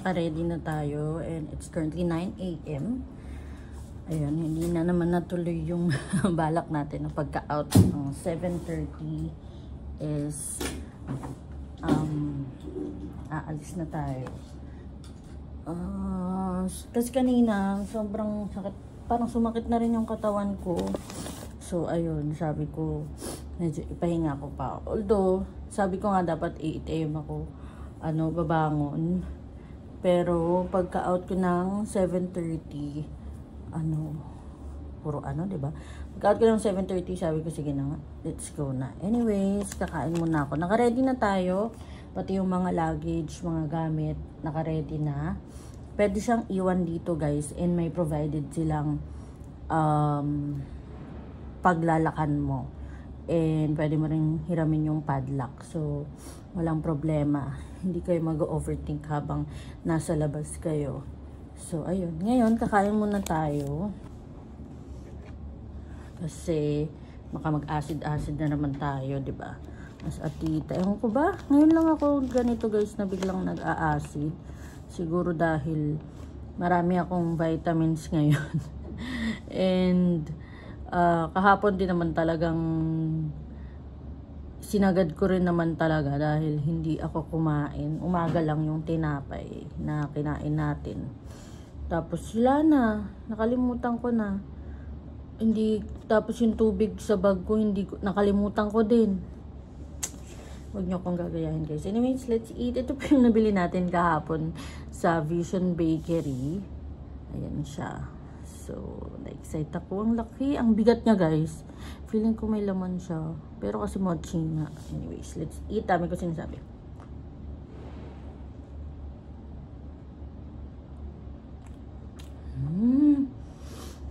naka-ready na tayo and it's currently 9 AM. Ayun, hindi na naman natuloy yung balak natin na pagka-out ng 7:30 is aalis na tayo. Kasi kanina sobrang sakit, parang sumakit na rin yung katawan ko. So ayun, sabi ko medyo ipahinga ko pa. Although sabi ko nga dapat 8 AM ako babangon. Pero pagka-out ko ng 7:30, puro 'di ba? Pagka-out ko ng 7:30, sabi ko sige na nga, let's go na. Anyways, kakain muna ako. Naka-ready na tayo, pati yung mga luggage, mga gamit, naka-ready na. Pwede siyang iwan dito, guys, and may provided silang paglalakan mo. And pwede mo rin hiramin yung padlock. So, walang problema. Hindi kayo mag-overthink habang nasa labas kayo. So, ayun. Ngayon, kakain muna tayo. Kasi, baka mag-acid-acid na naman tayo, diba? As atita. Ewan ko ba? Ngayon lang ako ganito, guys, na biglang nag-a-acid. Siguro dahil marami akong vitamins ngayon. And, kahapon din naman talagang sinagad ko rin naman talaga dahil hindi ako kumain. Umaga lang yung tinapay na kinain natin. Tapos wala na, nakalimutan ko na. Tapos yung tubig sa bag ko, nakalimutan ko din. Huwag nyo akong gagayahin, guys. Anyways, let's eat. Ito pa yung nabili natin kahapon sa Vision Bakery. Ayan siya. So, na-excite ako. Ang laki. Ang bigat niya, guys. Feeling ko may laman siya. Pero kasi mochi nga. Anyways, let's eat. Dami ko sinasabi.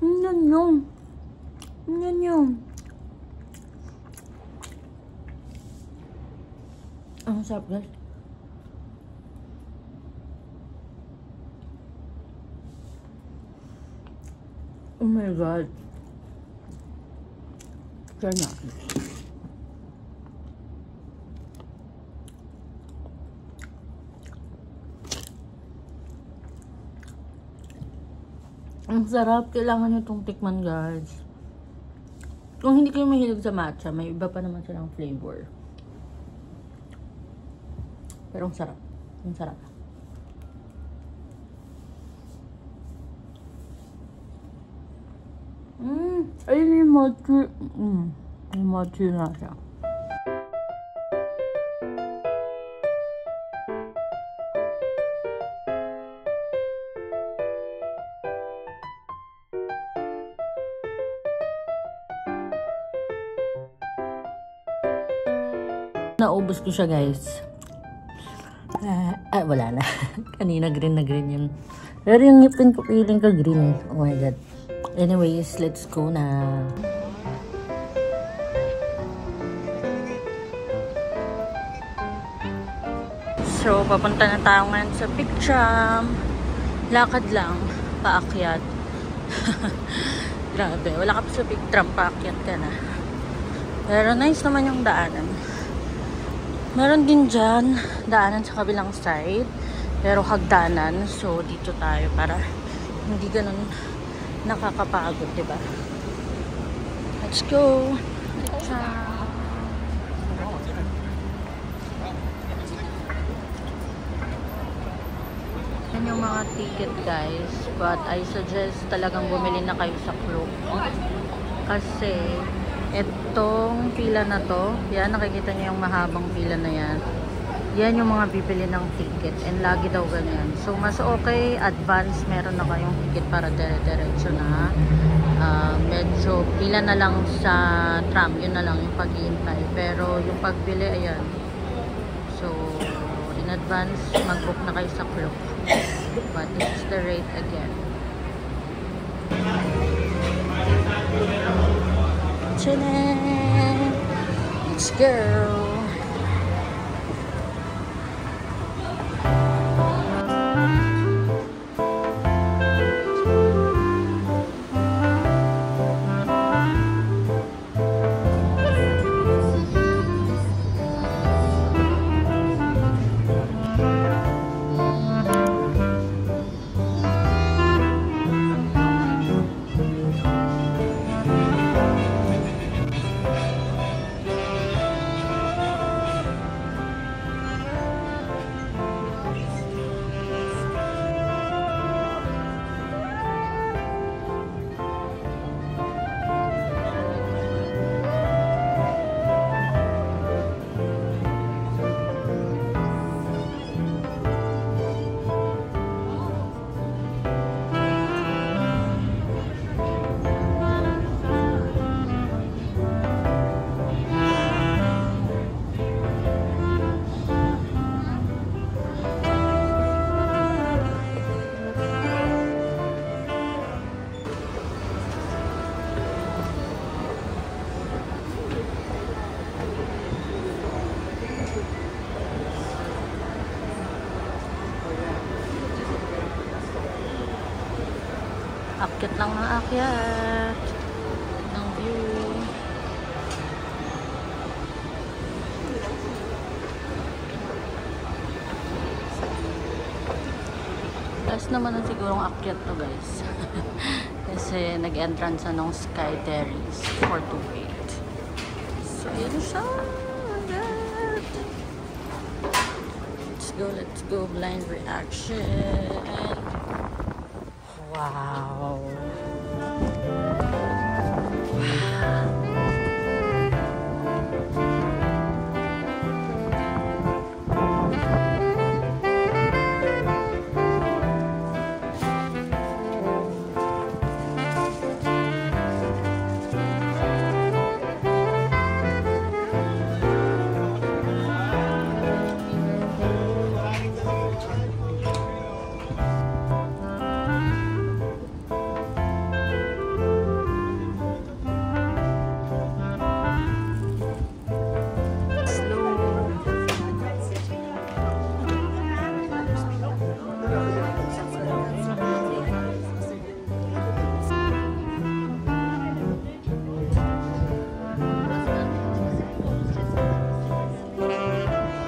Yan yun. Yan yun. Ang sarap, guys. Oh my God. Sana. Ang sarap. Kailangan nyo itong tikman, guys. Kung hindi kayo mahilig sa matcha, may iba pa naman silang flavor. Pero ang sarap. Ang sarap. Ayun yung mochi. Yung mochi na siya. Naubos ko siya, guys. Wala na. Kanina green na green yun. Pero yung ngipin ko, feeling ko green. Oh my God. Anyways, let's go na. So, papunta na tayo ngayon sa picture. Lakad lang, paakyat. Grabe, wala ka pa sa picture, paakyat ka na. Pero nice naman yung daanan. Meron din dyan, daanan sa kabilang side. Pero hagdanan, so dito tayo para hindi ganun nakakapagod, diba? Let's go! Yan yung mga ticket, guys. But I suggest talagang bumili na kayo sa Klook. Kasi etong pila na to, yan, nakikita niyo yung mahabang pila na yan. Yan yung mga bibili ng ticket. And lagi daw ganyan. So, mas okay, advance, meron na kayong ticket para dire-diretso na. Medyo pila na lang sa tram. Yun na lang yung pag-iintay. Pero yung pagbili, ayan. So, in advance, mag-book na kayo sa Klook. But this is the rate again. Chine! Let's go! Akyat lang ng akyat. Ng view. Last naman na sigurong akyat to guys. Kasi nag-entrance na ng Sky Terrace for 2.8. So, yun siya. Let's go. Blind reaction. Wow.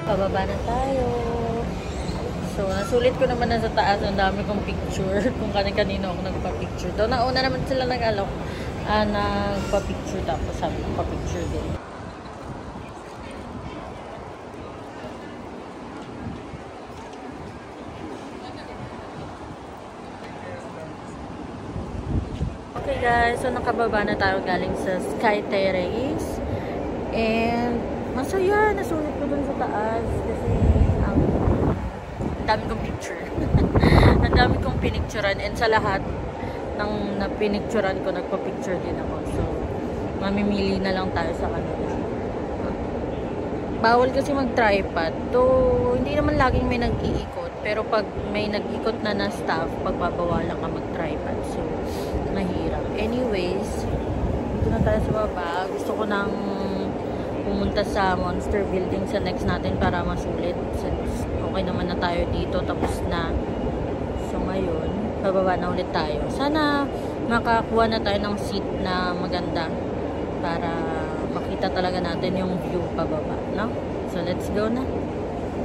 Pababa na tayo. So, nasulit ko naman na sa taas. Ang dami kong picture. Kung kanino ako nagpa-picture. Daw, nauna naman sila nag-alok. Nagpa-picture. Tapos sabi ko pa-picture din. Okay guys. So, nakababa na tayo galing sa Sky Terrace. And masaya, nasulit ko dun sa taas kasi ang dami kong picture. Ang dami kong pinicturan and sa lahat ng napinicturan ko, nagpa-picture din ako. So, mamimili na lang tayo sa kanila. Bawal kasi mag-tripod. Though, hindi naman laging may nag-iikot. Pero pag may nag-ikot na staff, pagbabawalan ka mag-tripod. So, mahirap. Anyways, dito na tayo sa baba. Gusto ko nang pumunta sa Monster Building sa next natin para masulit. Since okay naman na tayo dito, tapos na. So ngayon, bababa na ulit tayo. Sana makakuha na tayo ng seat na maganda para makita talaga natin yung view pababa, no? So let's go na.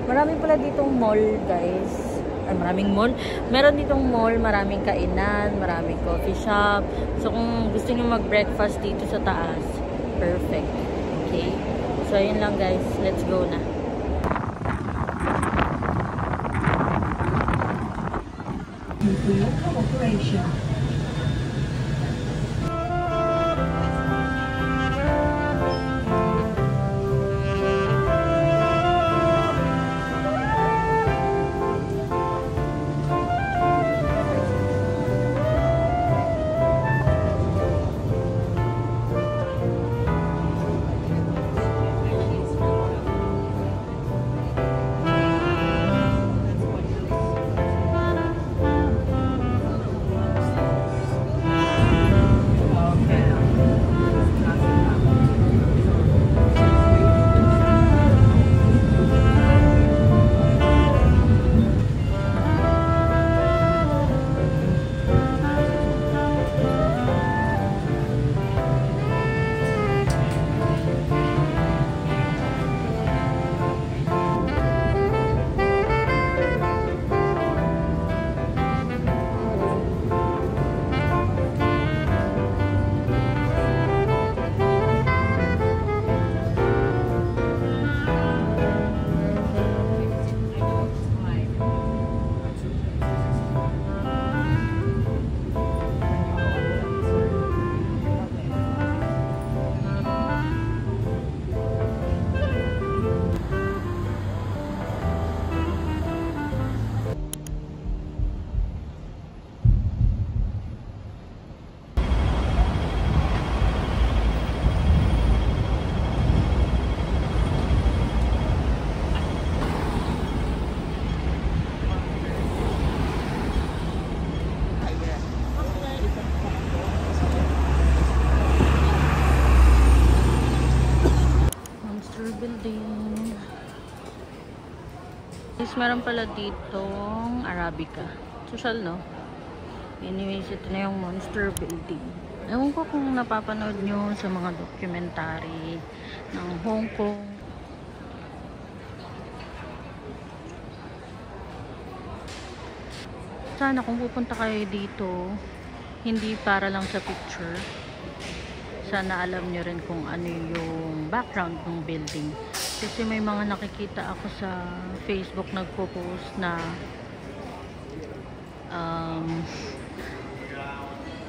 Marami pala ditong mall, guys. Ay, maraming mall. Meron ditong mall, maraming kainan, maraming coffee shop. So kung gusto niyo mag-breakfast dito sa taas, perfect. Okay? So, ayun lang guys. Let's go na. Building. Guys, meron pala ditong Arabica. Social, no? Anyways, ito na yung Monster Building. Ewan ko kung napapanood nyo sa mga documentary ng Hong Kong. Sana kung pupunta kayo dito, hindi para lang sa picture. Sana alam nyo rin kung ano yung background ng building. Kasi may mga nakikita ako sa Facebook nagpo-post na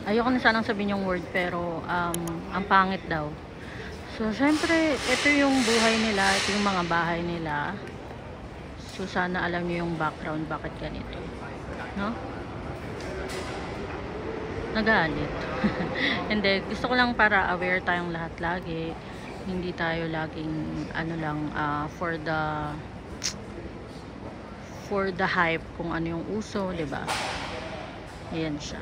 ayoko na sanang sabihin yung word pero ang pangit daw. So syempre ito yung buhay nila, ito yung mga bahay nila. So sana alam niyo yung background bakit ganito, no? Nagalit. Hindi, gusto ko lang para aware tayong lahat lagi. Hindi tayo laging ano lang for the hype kung ano yung uso, 'di ba? Ayan siya.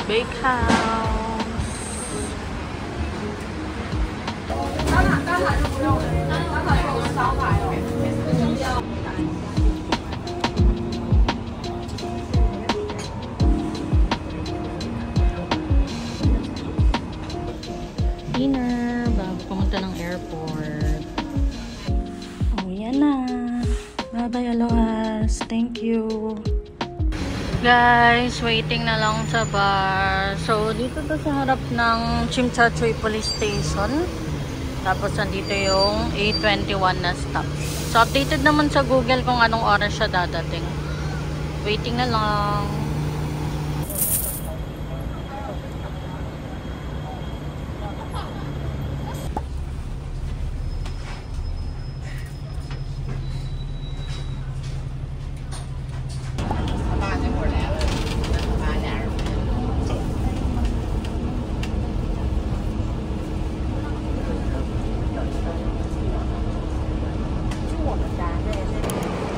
Bake house. Dinner bago pumunta ng airport. Oh, yan na. Bye bye, Alohas. Thank you. Guys, waiting na lang sa bar. So, dito to sa harap ng Chimchachoy Police Station. Tapos, nandito yung A21 na stop. So, updated naman sa Google kung anong oras siya dadating. Waiting na lang.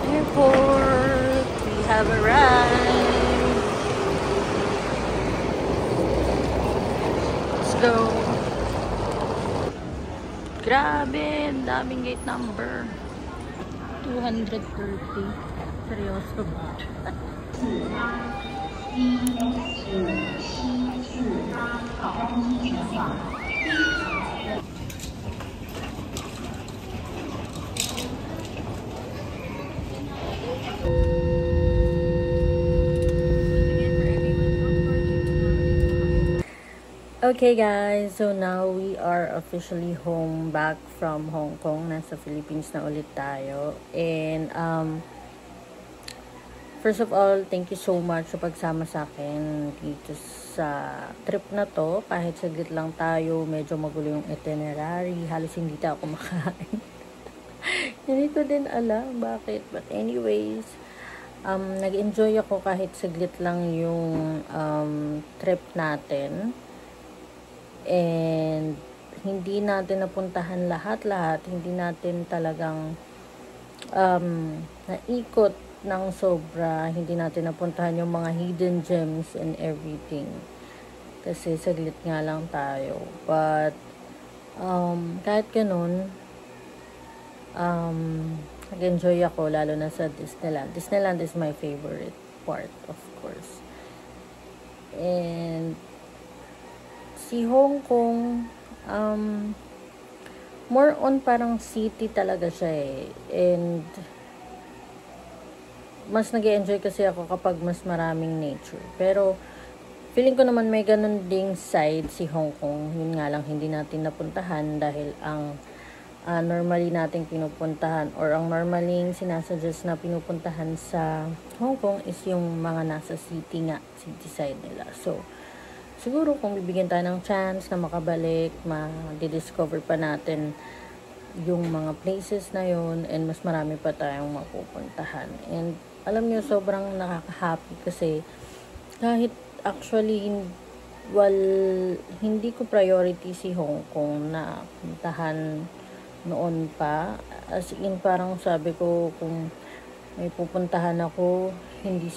Airport, we have arrived. Let's go. Grabe, ang daming gate number. 230. Seryoso ba? Okay guys, so now we are officially home back from Hong Kong. Nasa Philippines na ulit tayo. And first of all, thank you so much sa pagsama sa akin dito sa trip na to. Kahit saglit lang tayo, medyo magulo yung itinerary. Halos hindi tayo kumakain. Hindi ko din alam bakit. But anyways, nag-enjoy ako kahit saglit lang yung trip natin. And hindi natin napuntahan lahat-lahat. Hindi natin talagang naikot ng sobra. Hindi natin napuntahan yung mga hidden gems and everything. Kasi saglit nga lang tayo. But kahit ganun, nag-enjoy ako lalo na sa Disneyland. Disneyland is my favorite part, of course. And si Hong Kong, more on parang city talaga siya eh. And mas nag-enjoy kasi ako kapag mas maraming nature. Pero feeling ko naman may ganun ding side si Hong Kong. Yun nga lang hindi natin napuntahan dahil ang normally nating pinupuntahan or ang normaling sinasuggest na pinupuntahan sa Hong Kong is yung mga nasa city nga, city side nila. So, siguro kung bibigyan tayo ng chance na makabalik, ma-discover pa natin yung mga places na yun and mas marami pa tayong mapupuntahan. And alam nyo, sobrang nakaka-happy kasi kahit actually hindi ko priority si Hong Kong na puntahan noon pa. As in, parang sabi ko kung may pupuntahan ako, hindi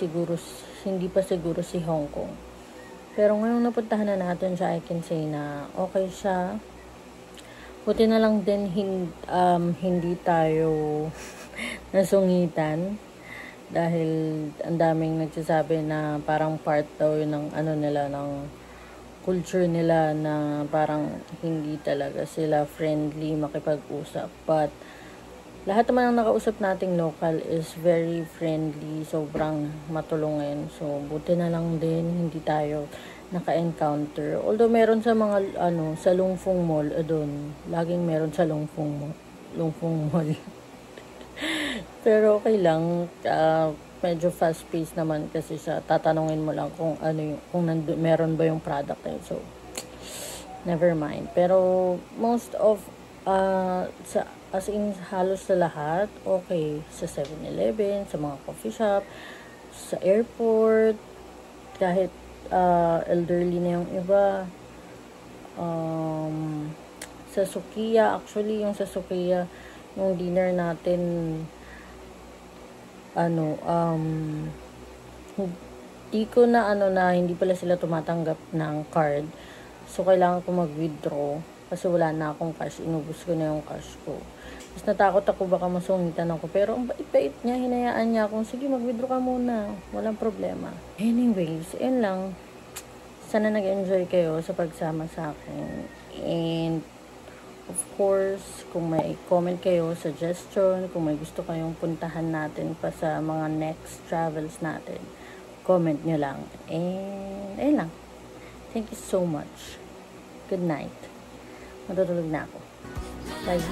pa siguro si Hong Kong. Pero ngayong napuntahan na natin siya, I can say na okay siya. Buti na lang din hindi tayo nasungitan dahil ang daming nagsasabi na parang part daw yun ng nila, ng culture nila na parang hindi talaga sila friendly makipag-usap. But lahat naman ng nakausap nating local is very friendly, sobrang matulungin. So buti na lang din hindi tayo naka-encounter. Although meron sa mga sa Lungfung Mall, doon laging meron sa Lungfung Mall. Pero okay lang, medyo fast-paced naman kasi siya. Tatanungin mo lang kung meron ba yung product na yun. So, never mind. Pero, most of, as in, halos sa lahat, okay. Sa 7-Eleven, sa mga coffee shop, sa airport, kahit elderly na yung iba. Sa Sukiya, actually, yung sa Sukiya, yung dinner natin, hindi ko na hindi pala sila tumatanggap ng card. So, kailangan ko mag-withdraw kasi wala na akong cash. Inubos ko na yung cash ko. Tapos natakot ako baka masungitan ako. Pero ang bait-bait niya, hinayaan niya akong, sige, mag-withdraw ka muna. Walang problema. Anyways, yun lang. Sana nag-enjoy kayo sa pagsama sa akin. And of course, kung may comment kayo, suggestion, kung may gusto kayong puntahan natin pa sa mga next travels natin, comment nyo lang. And, ayun lang. Thank you so much. Good night. Matutulog na ako. Bye.